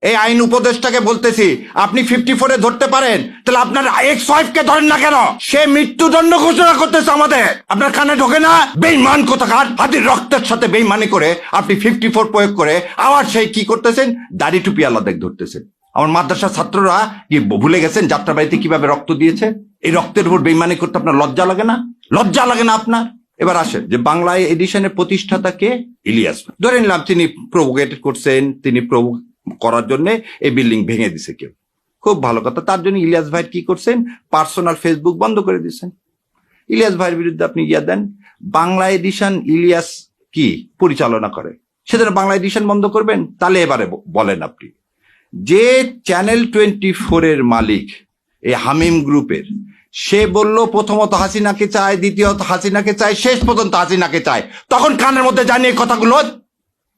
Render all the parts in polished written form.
এই আইন উপদেষ্টাকে বলতেছি, আপনি 54-এ ধরতে পারেন, তাহলে আপনার ex-wife-কে ধরেন না কেন? সে মৃত্যুদণ্ড ঘোষণা করতেছে আমাদের, আপনার কানে ঢোকে না? বেঈমান কোথাকার, হাতির রক্তের সাথে বেঈমানি করে আপনি 54 প্রয়োগ করে আবার সেই কি করতেছেন, দাড়ি টুপি আলাদা ধরতেছেন। আমার মাদ্রাসার ছাত্ররা কি ভুলে গেছেন যাত্রাবাড়িতে কিভাবে রক্ত দিয়েছে? এই রক্তের উপর বেঈমানি করতে আপনার লজ্জা লাগে না? লজ্জা লাগে না আপনার? এবার আসেন যে বাংলা এডিশনের প্রতিষ্ঠাতা কে? ইলিয়াস। ধরে নিলাম তিনি প্রভোকেটেড করছেন, তিনি করার জন্য এই বিল্ডিং ভেঙে দিছে কেউ, খুব ভালো কথা। তার জন্য ইলিয়াস ভাই কি করছেন, পার্সোনাল ফেসবুক বন্ধ করে দিচ্ছেন। ইলিয়াস ভাইয়ের বিরুদ্ধে আপনি ইয়া দেন, বাংলা এডিশন ইলিয়াস কি পরিচালনা করে, সেজন্য বাংলা এডিশন বন্ধ করবেন? তাহলে এবারে বলেন আপনি, যে চ্যানেল 24-এর মালিক এই হামিম গ্রুপের, সে বলল প্রথমত হাসিনাকে চায়, দ্বিতীয়ত হাসিনাকে চায়, শেষ পর্যন্ত হাসিনাকে চায়, তখন কানের মধ্যে জানিয়ে কথাগুলো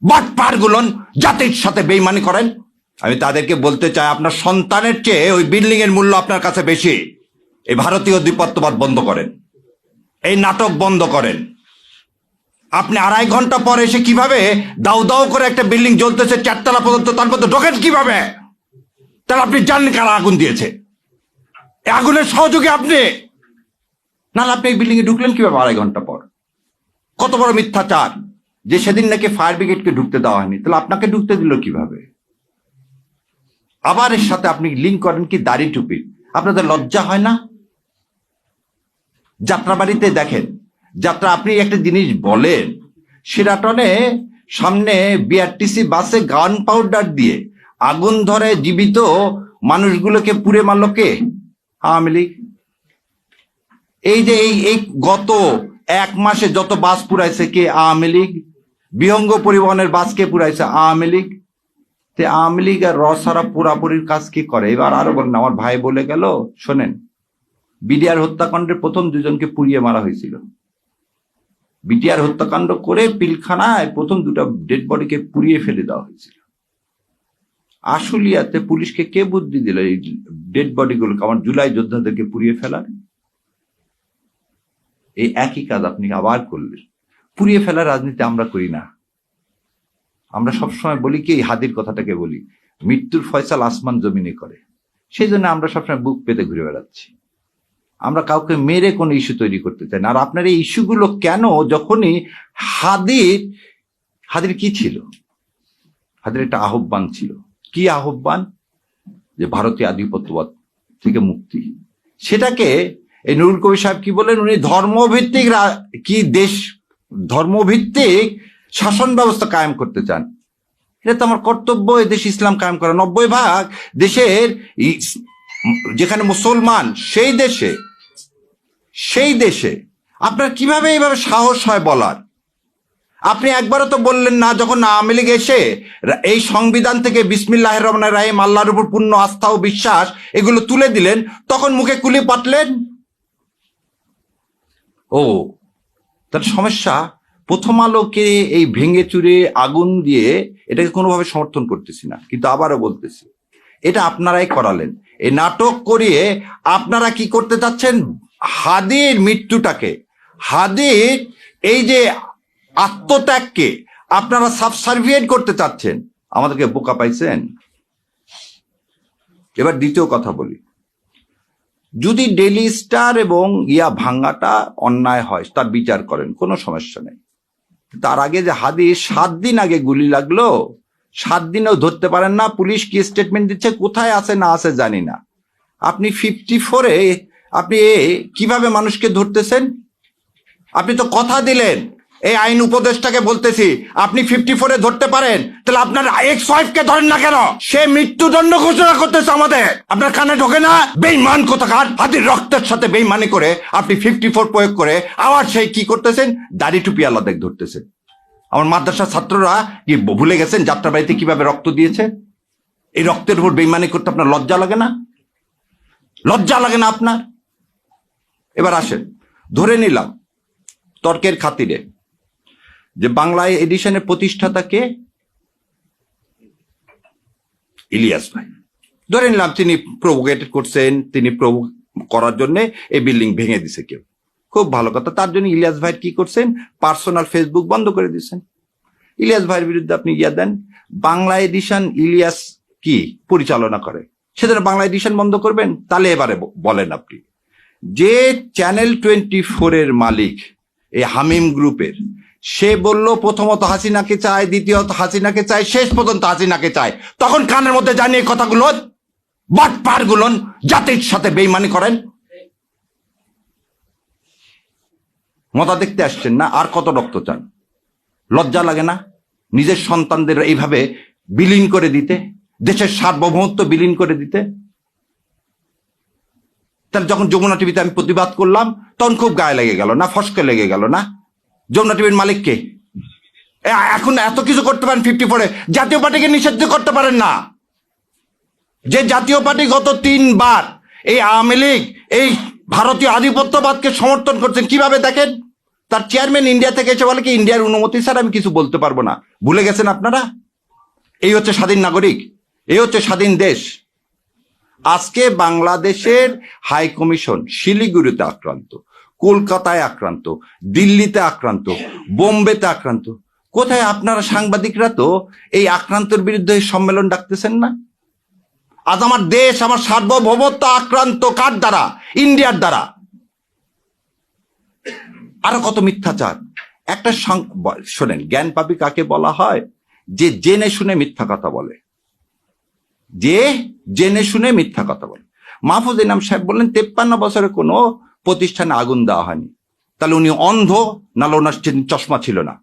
বাটপারগুলো জাতির সাথে বেইমানি করেন। আমি তাদেরকে বলতে চাই, আপনার সন্তানের চেয়ে ওই বিল্ডিং এর মূল্য আপনার কাছে বেশি। এই ভারতীয় আধিপত্যবাদ বন্ধ করেন, এই নাটক বন্ধ করেন। আপনি 2.5 ঘন্টা পরে এসে কিভাবে দাউ দাউ করে একটা বিল্ডিং জ্বলতেছে 4 তলা পর্যন্ত, তার মধ্যে ঢোকেন কিভাবে? তাহলে আপনি জানেন কারা আগুন দিয়েছে? এই আগুনের সহযোগী আপনি, নাহলে আপনি এই বিল্ডিং এ ঢুকলেন কিভাবে 2.5 ঘন্টা পর? কত বড় মিথ্যাচার যে সেদিন নাকি ফায়ার ব্রিগেডকে ঢুকতে দেওয়া হয়নি, তাহলে আপনাকে ঢুকতে দিল কিভাবে? আবার এর সাথে আপনি লিঙ্ক করেন কি দাড়ি টুপি। আপনাদের লজ্জা হয় না? যাত্রাবাড়িতে দেখেন, যাত্রা আপনি একটা জিনিস বলেন, সিরাটনে সামনে বিআরটিসি বাসে গান পাউডার দিয়ে আগুন ধরে জীবিত মানুষগুলোকে পুড়ে মারল কে? আওয়ামী লীগ। এই যে এই গত 1 মাসে যত বাস পুরাইছে কে? আওয়ামী লীগ। বিহঙ্গ পরিবহনের বাস কে পুরাইছে? আওয়ামী লীগ। আওয়ামী লীগ আর রসারা পুরাপুরির কাজ কি করে? এবার আরো বলেন, আমার ভাই বলে গেল, শোনেন, বিডিআর হত্যাকাণ্ডের প্রথম 2 জনকে পুড়িয়ে মারা হয়েছিল। বিডিআর হত্যাকাণ্ড করে পিলখানায় প্রথম 2টা ডেড বডিকে পুড়িয়ে ফেলে দেওয়া হয়েছিল। আশুলিয়াতে পুলিশকে কে বুদ্ধি দিল এই ডেড বডিগুলোকে, আমার জুলাই যোদ্ধাদেরকে পুড়িয়ে ফেলার? এই একই কাজ আপনি আবার করলেন। পুড়িয়ে ফেলার রাজনীতি আমরা করি না। আমরা সবসময় বলি কি, হাদির কথাটাকে বলি, মৃত্যুর ফয়সাল আসমান জমিনে করে। সেই জন্য আমরা সবসময় বুক পেতে ঘুরে বেড়াচ্ছি। আমরা কাউকে মেরে কোনো ইস্যু তৈরি করতে চাই না। আর আপনার এই ইস্যুগুলো কেন? যখনই হাদির কি ছিল? হাদির একটা আহ্বান ছিল। কি আহ্বান? যে ভারতীয় আধিপত্যবাদ থেকে মুক্তি। সেটাকে এই নুরুল কবির সাহেব কি বলেন, উনি ধর্মভিত্তিক কি দেশ, ধর্মভিত্তিক শাসন ব্যবস্থা কায়েম করতে চান। এটা তো আমার কর্তব্য, এই দেশ ইসলাম কায়েম করা। 90% দেশের যেখানে মুসলমান, সেই দেশে আপনার কিভাবে এইভাবে সাহস হয় বলার? আপনি একবারও তো বললেন না, যখন আওয়ামী লীগ এসে এই সংবিধান থেকে বিসমিল্লাহির রহমানির রহিম, আল্লাহর উপর পূর্ণ আস্থা ও বিশ্বাস এগুলো তুলে দিলেন, তখন মুখে কুলি পাতলেন। ও তার সমস্যা, প্রথম আলোকে এই ভেঙে চুরে আগুন দিয়ে এটাকে কোনোভাবে সমর্থন করতেছি না, কিন্তু আবারও বলতেছি, এটা আপনারাই করালেন। এই নাটক করিয়ে আপনারা কি করতে চাচ্ছেন? হাদির মৃত্যুটাকে, হাদির এই যে আত্মত্যাগকে আপনারা সাবসার্ভিয়েন্ট করতে চাচ্ছেন। আমাদেরকে বোকা পাইছেন। এবার দ্বিতীয় কথা বলি, যদি ডেইলি স্টার এবং ভাঙ্গাটা অন্যায় হয়, তার বিচার করেন, কোনো সমস্যা নেই। তার আগে যে হাদি 7 দিন আগে গুলি লাগলো, 7 দিনেও ধরতে পারেন না। পুলিশ কি স্টেটমেন্ট দিচ্ছে, কোথায় আছে না আছে জানি না। আপনি 54-এ আপনি কিভাবে মানুষকে ধরতেছেন? আপনি তো কথা দিলেন, এই আইন উপদেষ্টাকে বলতেছি, আপনি 54-এ ধরতে পারেন, তাহলে আপনার ex-wife-কে ধরেন না কেন? সে মৃত্যুদণ্ড ঘোষণা করতেছে আমাদের, আপনার কানে ঢোকে না? বেঈমান কোথাকার, হাতির রক্তের সাথে বেঈমানি করে আপনি 54 প্রয়োগ করে আবার সেই কি করতেছেন, দাড়ি টুপি আলাদা ধরতেছেন। আমার মাদ্রাসার ছাত্ররা কি ভুলে গেছেন যাত্রাবাড়িতে কিভাবে রক্ত দিয়েছে? এই রক্তের উপর বেঈমানি করতে আপনার লজ্জা লাগে না? লজ্জা লাগে না আপনার? এবার আসেন, ধরে নিলাম তর্কের খাতিরে যে বাংলা এডিশনের প্রতিষ্ঠাতা কে? ইলিয়াস ভাই। ধরে নিলাম তিনি প্রভোকেটেড করছেন, তিনি করার জন্য এই বিল্ডিং ভেঙে দিছে কেউ, খুব ভালো কথা। তার জন্য ইলিয়াস ভাই কি করছেন, পার্সোনাল ফেসবুক বন্ধ করে দিচ্ছেন। ইলিয়াস ভাইয়ের বিরুদ্ধে আপনি ইয়া দেন, বাংলা এডিশন ইলিয়াস কি পরিচালনা করে, সেজন্য বাংলা এডিশন বন্ধ করবেন? তাহলে এবারে বলেন আপনি, যে চ্যানেল 24 এর মালিক এই হামিম গ্রুপের, সে বলল প্রথমত হাসিনাকে চায়, দ্বিতীয়ত হাসিনাকে চায়, শেষ পর্যন্ত হাসিনাকে চায়, তখন কানের মধ্যে জানিয়ে কথাগুলো বাটপার গুলো জাতির সাথে বেইমানি করেন। মজা দেখতে আসছেন না? আর কত রক্ত চান? লজ্জা লাগে না নিজের সন্তানদের এইভাবে বিলীন করে দিতে, দেশের সার্বভৌমত্ব বিলীন করে দিতে? তাহলে যখন যমুনা টিভিতে আমি প্রতিবাদ করলাম তখন খুব গায়ে লেগে গেল না, ফসকে লেগে গেল না? যমুনা টিভির মালিককে এখন এত কিছু করতে পারেন 54-এ, জাতীয় পার্টিকে নিষিদ্ধ করতে পারেন না? যে জাতীয় পার্টি গত 3 বার এই আওয়ামী লীগ এই ভারতীয় আধিপত্যবাদকে সমর্থন করছেন, কিভাবে দেখেন? তার চেয়ারম্যান ইন্ডিয়া থেকে এসে বলে কি ইন্ডিয়ার অনুমতি ছাড়া আমি কিছু বলতে পারবো না। ভুলে গেছেন আপনারা? এই হচ্ছে স্বাধীন নাগরিক, এই হচ্ছে স্বাধীন দেশ। আজকে বাংলাদেশের হাই কমিশন শিলিগুড়িতে আক্রান্ত, কলকাতায় আক্রান্ত, দিল্লিতে আক্রান্ত, বোম্বেতে আক্রান্ত। কোথায় আপনারা সাংবাদিকরা তো এই আক্রান্তের বিরুদ্ধে সম্মেলন ডাকতেছেন না? আজ আমার দেশ, আমার সার্বভৌমত্ব আক্রান্ত কার দ্বারা? ইন্ডিয়ার দ্বারা। আরো কত মিথ্যাচার। একটা শোনেন, জ্ঞান পাপী কাকে বলা হয়? যে জেনে শুনে মিথ্যা কথা বলে, যে জেনে শুনে মিথ্যা কথা বলে। মাহফুজ ইনাম সাহেব বললেন 53 বছরে কোনো প্রতিষ্ঠানে আগুন দেওয়া হয়নি। তাহলে উনি অন্ধ, নাহলে ওনার চশমা ছিল না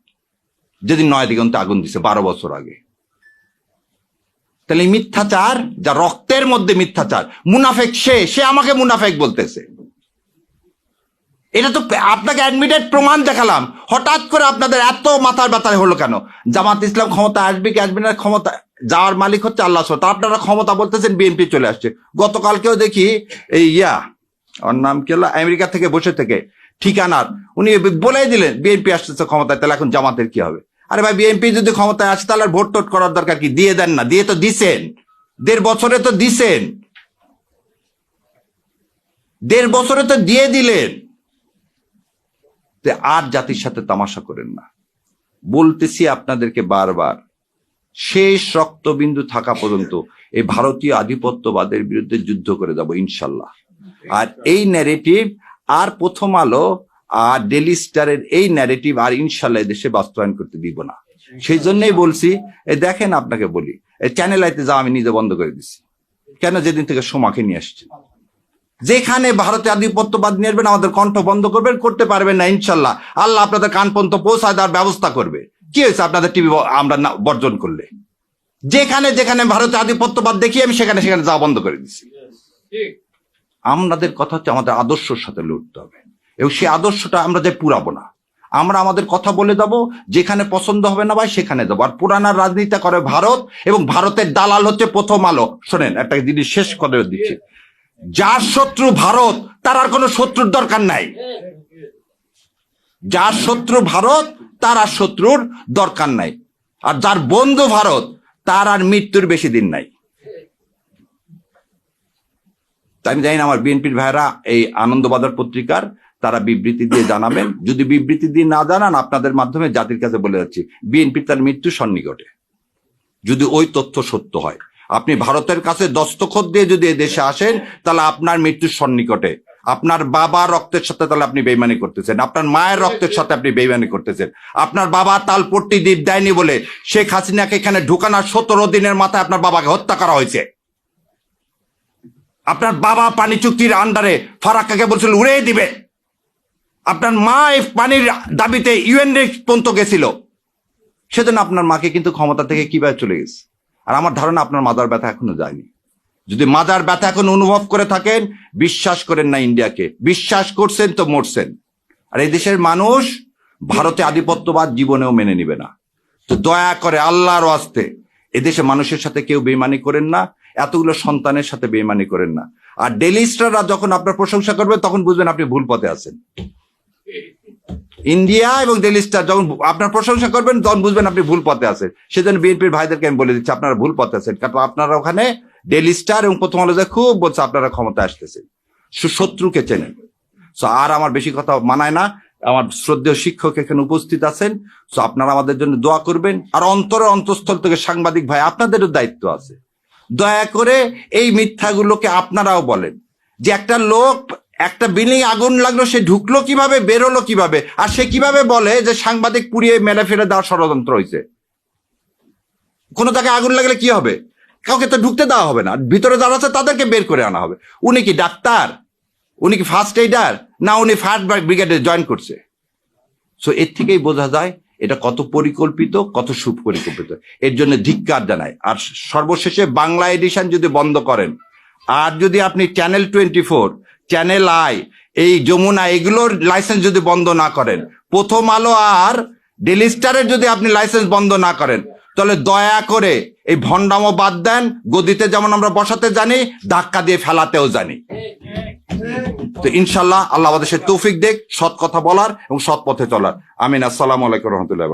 যেদিন নয়াদিগন্তে আগুন দিছে 12 বছর আগে? তাহলে মিথ্যাচার, যা রক্তের মধ্যে মিথ্যাচার, মুনাফেক সে আমাকে মুনাফেক বলতেছে। এটা তো আপনাকে অ্যাডমিটেড প্রমাণ দেখালাম, হঠাৎ করে আপনাদের এত মাথার ব্যথা হলো কেন? জামাত ইসলাম ক্ষমতা আসবে কি আসবে না, ক্ষমতা যাওয়ার মালিক হচ্ছে আল্লাহ। তা আপনারা ক্ষমতা বলতেছেন, বিএনপি চলে আসছে। গতকালকেও দেখি এই ওর নাম কি হলো, আমেরিকা থেকে বসে থেকে ঠিকানার উনি বলেই দিলেন বিএনপি আসতেছে ক্ষমতায়, তাহলে এখন জামাতের কি হবে? আরে ভাই, বিএনপি যদি ক্ষমতায় আসে তাহলে ভোট টোট করার দরকার কি? দিয়ে দেন না, দিয়ে তো দিছেন, 1.5 বছরে তো দিছেন, 1.5 বছরে তো দিয়ে দিলেন। আর জাতির সাথে তামাশা করেন না, বলতেছি আপনাদেরকে বারবার। শেষ রক্তবিন্দু থাকা পর্যন্ত এই ভারতীয় আধিপত্যবাদের বিরুদ্ধে যুদ্ধ করে যাব ইনশাল্লাহ। আর এই ন্যারেটিভ আর প্রথম আলো আর ডেলি স্টারের এই ন্যারেটিভ আর ইনশাল্লাহ দেশে বাস্তবায়ন করতে দিব না। সেই জন্যই বলছি, দেখেন আপনাকে বলি, এই চ্যানেল আইতে যা আমি নিজে বন্ধ করে দিচ্ছি। কেন? যেদিন থেকে সোমাকে নিয়ে আসছে, যেখানে ভারতে আধিপত্যবাদ নিয়ে আসবেন আমাদের কণ্ঠ বন্ধ করবেন, করতে পারবেন না ইনশাল্লাহ। আল্লাহ আপনাদের কান পর্যন্ত পৌঁছায় দেওয়ার ব্যবস্থা করবে। কি হয়েছে আপনাদের টিভি আমরা বর্জন করলে? যেখানে যেখানে ভারতে আধিপত্যবাদ দেখি আমি সেখানে সেখানে যাওয়া বন্ধ করে দিচ্ছি। আমাদের কথা হচ্ছে আমাদের আদর্শের সাথে লড়তে হবে, এবং সেই আদর্শটা আমরা যে পুরাবো না। আমরা আমাদের কথা বলে দেবো, যেখানে পছন্দ হবে না ভাই সেখানে দেবো। আর পুরানার রাজনীতি করে ভারত, এবং ভারতের দালাল হচ্ছে প্রথম আলো। শোনেন, একটা জিনিস শেষ করে দিচ্ছি, যার শত্রু ভারত তার আর কোনো শত্রুর দরকার নাই। যার শত্রু ভারত তার আর শত্রুর দরকার নাই। আর যার বন্ধু ভারত তার আর মৃত্যুর বেশি দিন নাই। তাই আমি জানি না আমার বিএনপির ভাইরা এই আনন্দবাজার পত্রিকার তারা বিবৃতি দিয়ে জানাবেন। যদি বিবৃতি দিয়ে না জানান, আপনাদের মাধ্যমে জাতির কাছে বলে যাচ্ছি, বিএনপির তার মৃত্যু সন্নিকটে। যদি ওই তথ্য সত্য হয়, আপনি ভারতের কাছে দস্তখত দিয়ে যদি দেশে আসেন, তাহলে আপনার মৃত্যুর সন্নিকটে। আপনার বাবা রক্তের সাথে তাহলে আপনি বেইমানি করতেছেন, আপনার মায়ের রক্তের সাথে আপনি বেইমানি করতেছেন। আপনার বাবা তালপট্টি দ্বীপ দেয়নি বলে শেখ হাসিনাকে এখানে ঢুকানোর 17 দিনের মাথায় আপনার বাবাকে হত্যা করা হয়েছে। আপনার বাবা পানি চুক্তির আন্ডারে ফারাক্কাকে বলছিল উড়িয়ে দিবে। আপনার মা এই পানির দাবিতে ইউএন পর্যন্ত গেছিল, সেজন্য আপনার মাকে কিন্তু ক্ষমতা থেকে কিভাবে চলে গেছে। আর আমার ধারণা আপনার মাজার ব্যথা এখনো যায়নি। যদি মাজার ব্যথা এখন অনুভব করে থাকেন, বিশ্বাস করেন না ইন্ডিয়াকে, বিশ্বাস করছেন তো মরছেন। আর এই দেশের মানুষ ভারতে আধিপত্যবাদ জীবনেও মেনে নিবে না। তো দয়া করে আল্লাহর ওয়াস্তে এদেশে মানুষের সাথে কেউ বেইমানি করেন না, এতগুলো সন্তানের সাথে বেইমানি করেন না। আর ডেলি স্টাররা যখন আপনার প্রশংসা করবে তখন বুঝবেন আপনি ভুল পথে আছেন। ইন্ডিয়া এবং ডেলি স্টার যখন আপনার প্রশংসা করবেন তখন বুঝবেন আপনি ভুল পথে আছেন। সেজন্য বিএনপির ভাইদেরকে আমি বলে দিচ্ছি, আপনারা ভুল পথে আছেন। কারণ আপনারা ওখানে ডেলি স্টার এবং প্রথম আলো খুব বলছে আপনারা ক্ষমতা আসতেছেন, শত্রুকে চেনেন। আর আমার বেশি কথা মানায় না। আমার শ্রদ্ধেয় শিক্ষক এখানে উপস্থিত আছেন, আপনারা আমাদের জন্য দোয়া করবেন। আর অন্তরের অন্তঃস্থল থেকে সাংবাদিক ভাই আপনাদেরও দায়িত্ব আছে, দয়া করে এই মিথ্যাগুলোকে আপনারাও বলেন যে একটা লোক একটা বিল্ডিং আগুন লাগলো, সে ঢুকলো কিভাবে, বেরোলো কিভাবে, আর সে কিভাবে বলে যে সাংবাদিক পুড়িয়ে মেরে ফেলে দেওয়ার ষড়যন্ত্র হয়েছে। কোনো জায়গায় আগুন লাগলে কি হবে? কাউকে তো ঢুকতে দেওয়া হবে না, ভিতরে যারা আছে তাদেরকে বের করে আনা হবে। উনি কি ডাক্তার? উনি কি ফার্স্ট এইডার? না উনি ফায়ার ব্রিগেডে জয়েন করছে? সো এর থেকেই বোঝা যায় এটা কত পরিকল্পিত, কত সুপরিকল্পিত। এর জন্য ধিক্কার জানাই। আর সর্বশেষে বাংলা এডিশন যদি বন্ধ করেন, আর যদি আপনি চ্যানেল 24, চ্যানেল আই, এই যমুনা, এগুলোর লাইসেন্স যদি বন্ধ না করেন, প্রথম আলো আর ডেইলি স্টারের যদি আপনি লাইসেন্স বন্ধ না করেন, তাহলে দয়া করে এই ভণ্ডামো বাদ দেন। গদিতে যেমন আমরা বসাতে জানি, ধাক্কা দিয়ে ফেলাতেও জানি। তো ইনশাল্লাহ আল্লাহ আমাদের সে তৌফিক দেখ সৎ কথা বলার এবং সৎ পথে চলার। আমিন। আসসালামু আলাইকুম রহমতুল্লাহ।